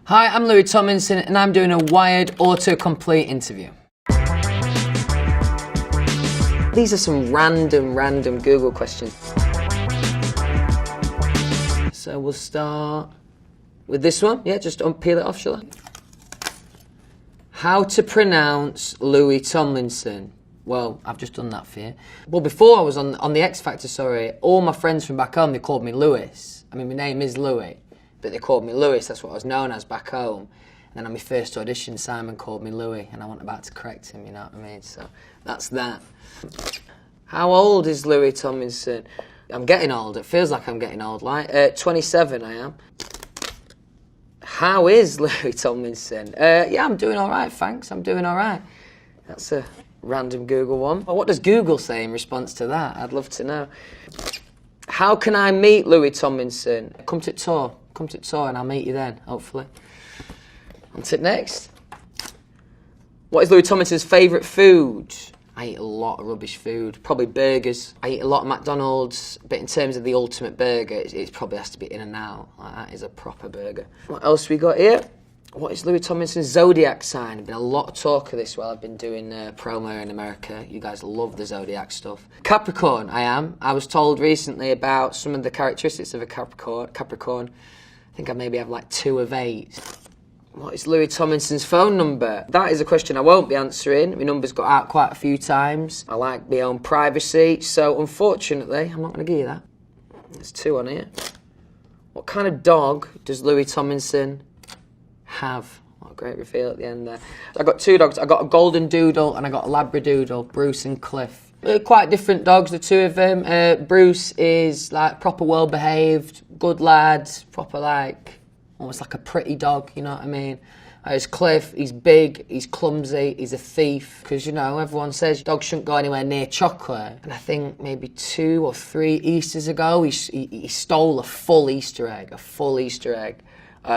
Hi, I'm Louis Tomlinson and I'm doing a Wired autocomplete interview. These are some random Google questions. So we'll start with this one. Yeah, just peel it off, shall I? How to pronounce Louis Tomlinson? Well, I've just done that for you. Well, before I was on the X Factor, sorry, all my friends from back home, they called me Louis. I mean, my name is Louis, but they called me Louis. That's what I was known as back home. And then on my first audition, Simon called me Louis, and I wasn't about to correct him, you know what I mean? So that's that. How old is Louis Tomlinson? I'm getting old. It feels like I'm getting old. Like 27, I am. How is Louis Tomlinson? Yeah, I'm doing all right, thanks. I'm doing all right. That's a random Google one. Well, what does Google say in response to that? I'd love to know. How can I meet Louis Tomlinson? Come to tour. Come to tour and I'll meet you then, hopefully. On to next. What is Louis Tomlinson's favourite food? I eat a lot of rubbish food, probably burgers. I eat a lot of McDonald's, but in terms of the ultimate burger, it probably has to be In-N-Out. Like, that is a proper burger. What else we got here? What is Louis Tomlinson's zodiac sign? There's been a lot of talk of this while I've been doing promo in America. You guys love the zodiac stuff. Capricorn, I am. I was told recently about some of the characteristics of a Capricorn. I think I maybe have like 2 of 8. What is Louis Tomlinson's phone number? That is a question I won't be answering. My number's got out quite a few times. I like my own privacy, so unfortunately, I'm not going to give you that. There's 2 on here. What kind of dog does Louis Tomlinson have? What a great reveal at the end there. I got 2 dogs. I got a golden doodle and I got a labradoodle, Bruce and Cliff. They're quite different dogs, the 2 of them. Bruce is like proper well behaved, good lad, proper like almost like a pretty dog, you know what I mean? There's Cliff, he's big, he's clumsy, he's a thief. Because, you know, everyone says dogs shouldn't go anywhere near chocolate. And I think maybe 2 or 3 Easters ago, he stole a full Easter egg,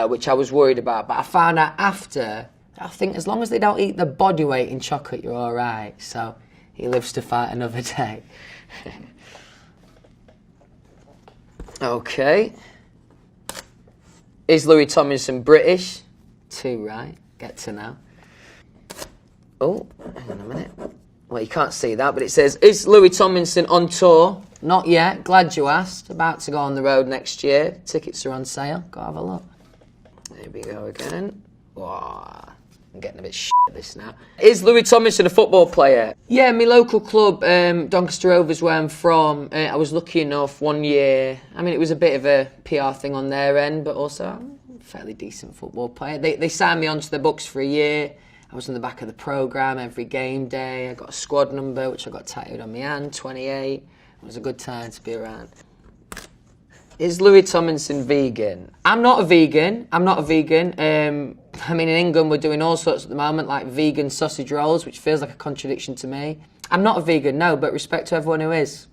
which I was worried about. But I found out after, I think as long as they don't eat the body weight in chocolate, you're all right. So he lives to fight another day. Okay. Is Louis Tomlinson British? 2, right? Get to know. Oh, hang on a minute. Well, you can't see that, but it says, is Louis Tomlinson on tour? Not yet. Glad you asked. About to go on the road next year. Tickets are on sale. Go have a look. There we go again. Wow. I'm getting a bit shit at this now. Is Louis Tomlinson a football player? Yeah, my local club, Doncaster Rovers, where I'm from, I was lucky enough one year. I mean, it was a bit of a PR thing on their end, but also I'm a fairly decent football player. They signed me onto the books for a year. I was on the back of the programme every game day. I got a squad number, which I got tattooed on my hand, 28. It was a good time to be around. Is Louis Tomlinson vegan? I'm not a vegan. I mean, in England, we're doing all sorts at the moment, like vegan sausage rolls, which feels like a contradiction to me. I'm not a vegan, no, but respect to everyone who is.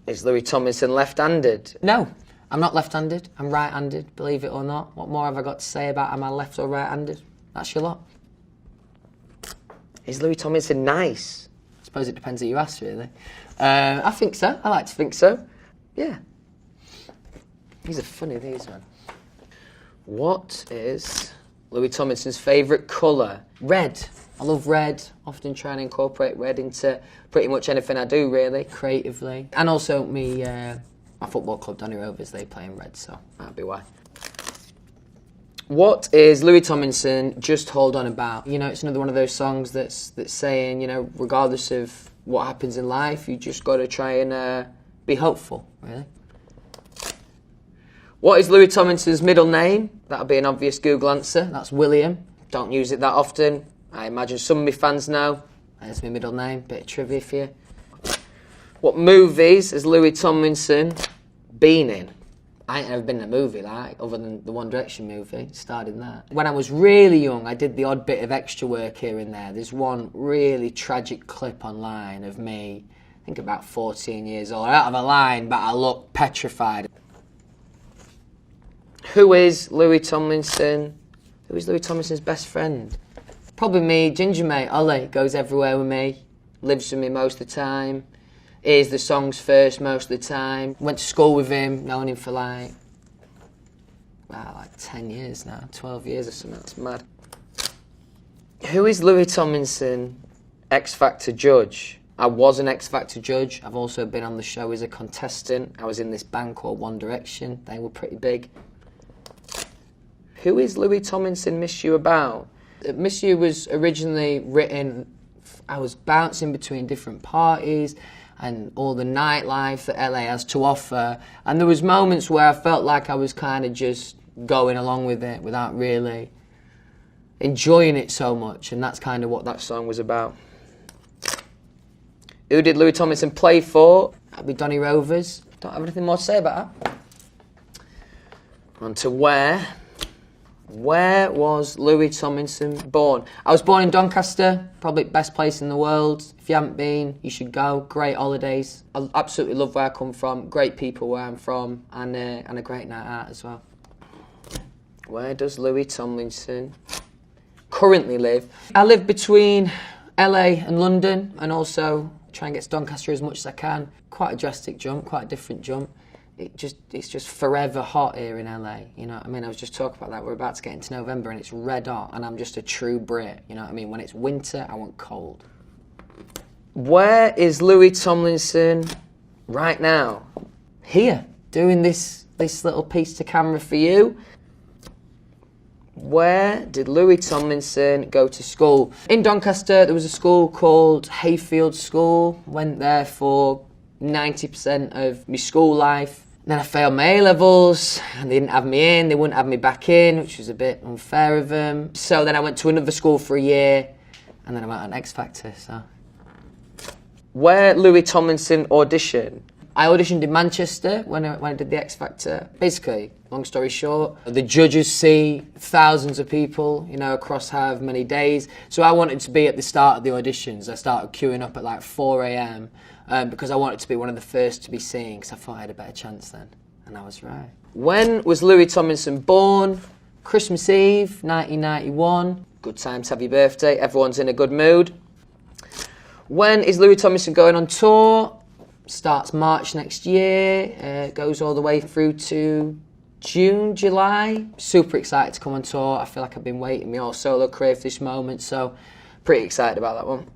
Is Louis Tomlinson left-handed? No, I'm not left-handed. I'm right-handed, believe it or not. What more have I got to say about am I left or right-handed? That's your lot. Is Louis Tomlinson nice? I suppose it depends who you ask, really. I think so. I like to think so. Yeah. These are funny, these, man. What is Louis Tomlinson's favourite colour? Red. I love red. Often try and incorporate red into pretty much anything I do, really, creatively. And also my football club, Donny Rovers, they play in red, so that'd be why. What is Louis Tomlinson Just Hold On about? You know, it's another one of those songs that's saying, you know, regardless of what happens in life, you just got to try and be hopeful, really. What is Louis Tomlinson's middle name? That'll be an obvious Google answer. That's William. Don't use it that often. I imagine some of my fans know. There's my middle name. Bit of trivia for you. What movies has Louis Tomlinson been in? I ain't ever been in a movie, like, other than the One Direction movie. Starred in that. When I was really young, I did the odd bit of extra work here and there. There's one really tragic clip online of me, I think about 14 years old. Out of a line, but I look petrified. Who is Louis Tomlinson? Who is Louis Tomlinson's best friend? Probably me, ginger mate, Ollie. Goes everywhere with me, lives with me most of the time, hears the songs first most of the time. Went to school with him, known him for like like 10 years now, 12 years or something. That's mad. Who is Louis Tomlinson, X Factor judge? I was an X Factor judge. I've also been on the show as a contestant. I was in this band called One Direction. They were pretty big. Who is Louis Tomlinson Miss You About? Miss You was originally written, I was bouncing between different parties and all the nightlife that LA has to offer. And there was moments where I felt like I was kind of just going along with it without really enjoying it so much. And that's kind of what that song was about. Who did Louis Tomlinson play for? That'd be Donny Rovers. Don't have anything more to say about that. On to where. Where was Louis Tomlinson born? I was born in Doncaster, probably best place in the world. If you haven't been, you should go. Great holidays. I absolutely love where I come from. Great people where I'm from, and a great night out as well. Where does Louis Tomlinson currently live? I live between LA and London, and also try and get to Doncaster as much as I can. Quite a drastic jump, quite a different jump. It's just forever hot here in LA, you know what I mean? I was just talking about that. We're about to get into November and it's red hot, and I'm just a true Brit, you know what I mean? When it's winter, I want cold. Where is Louis Tomlinson right now? Here, doing this little piece to camera for you. Where did Louis Tomlinson go to school? In Doncaster, there was a school called Hayfield School. Went there for 90% of my school life. Then I failed my A-levels and they didn't have me in, they wouldn't have me back in, which was a bit unfair of them. So then I went to another school for a year and then I went on X Factor, so. Where Louis Tomlinson auditioned? I auditioned in Manchester when I did the X Factor. Basically, long story short, the judges see thousands of people, you know, across however many days. So I wanted to be at the start of the auditions. I started queuing up at like 4 a.m. Because I wanted to be one of the first to be seen, because I thought I had a better chance then. And I was right. When was Louis Tomlinson born? Christmas Eve, 1991. Good time to have your birthday. Everyone's in a good mood. When is Louis Tomlinson going on tour? Starts March next year. Goes all the way through to June, July. Super excited to come on tour. I feel like I've been waiting my whole solo career for this moment, so pretty excited about that one.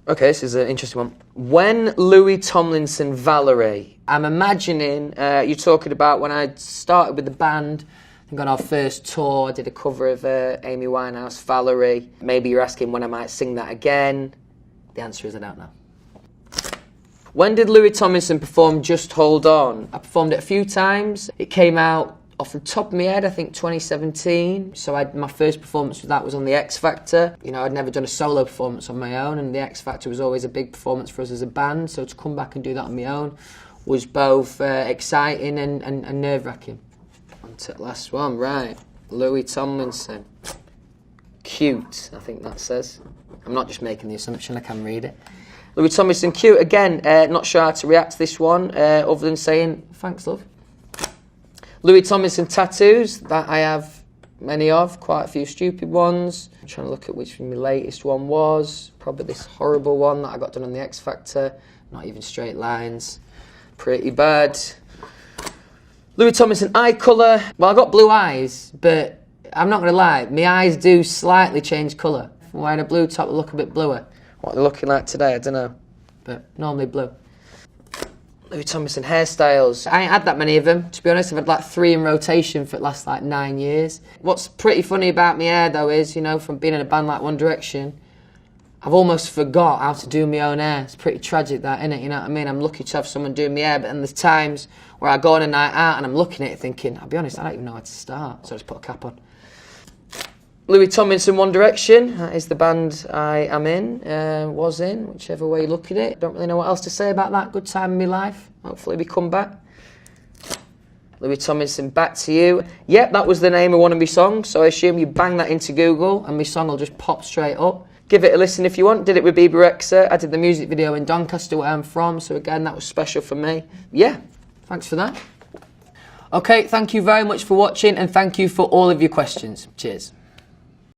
Okay, this is an interesting one. When Louis Tomlinson Valerie? I'm imagining you're talking about when I started with the band. I think on our first tour, I did a cover of Amy Winehouse, Valerie. Maybe you're asking when I might sing that again. The answer is I don't know. When did Louis Tomlinson perform Just Hold On? I performed it a few times. It came out off the top of my head, I think 2017. So my first performance with that was on the X Factor. You know, I'd never done a solo performance on my own, and the X Factor was always a big performance for us as a band. So to come back and do that on my own was both exciting and nerve-wracking. On to the last one, right. Louis Tomlinson. Cute, I think that says. I'm not just making the assumption, I can read it. Louis Tomlinson, cute. Again, not sure how to react to this one, other than saying, thanks, love. Louis Tomlinson tattoos, that I have many of, quite a few stupid ones. I'm trying to look at which my latest one was. Probably this horrible one that I got done on the X Factor. Not even straight lines. Pretty bad. Louis Tomlinson eye colour. Well, I've got blue eyes, but I'm not going to lie, my eyes do slightly change colour. If I'm wearing a blue top, they look a bit bluer. What they're looking like today, I don't know. But normally blue. Louis Tomlinson hairstyles. I ain't had that many of them, to be honest. I've had like 3 in rotation for the last like 9 years. What's pretty funny about my hair though is, you know, from being in a band like One Direction, I've almost forgot how to do my own hair. It's pretty tragic that, innit? You know what I mean? I'm lucky to have someone doing my hair, but then there's times where I go on a night out and I'm looking at it thinking, I'll be honest, I don't even know how to start. So I just put a cap on. Louis Tomlinson, One Direction, that is the band I am in, was in, whichever way you look at it. Don't really know what else to say about that. Good time in my life. Hopefully we come back. Louis Tomlinson, Back to You. Yep, that was the name of one of my songs, so I assume you bang that into Google and my song will just pop straight up. Give it a listen if you want. Did it with Bieber Rexha. I did the music video in Doncaster, where I'm from, so again, that was special for me. Yeah, thanks for that. Okay, thank you very much for watching, and thank you for all of your questions. Cheers.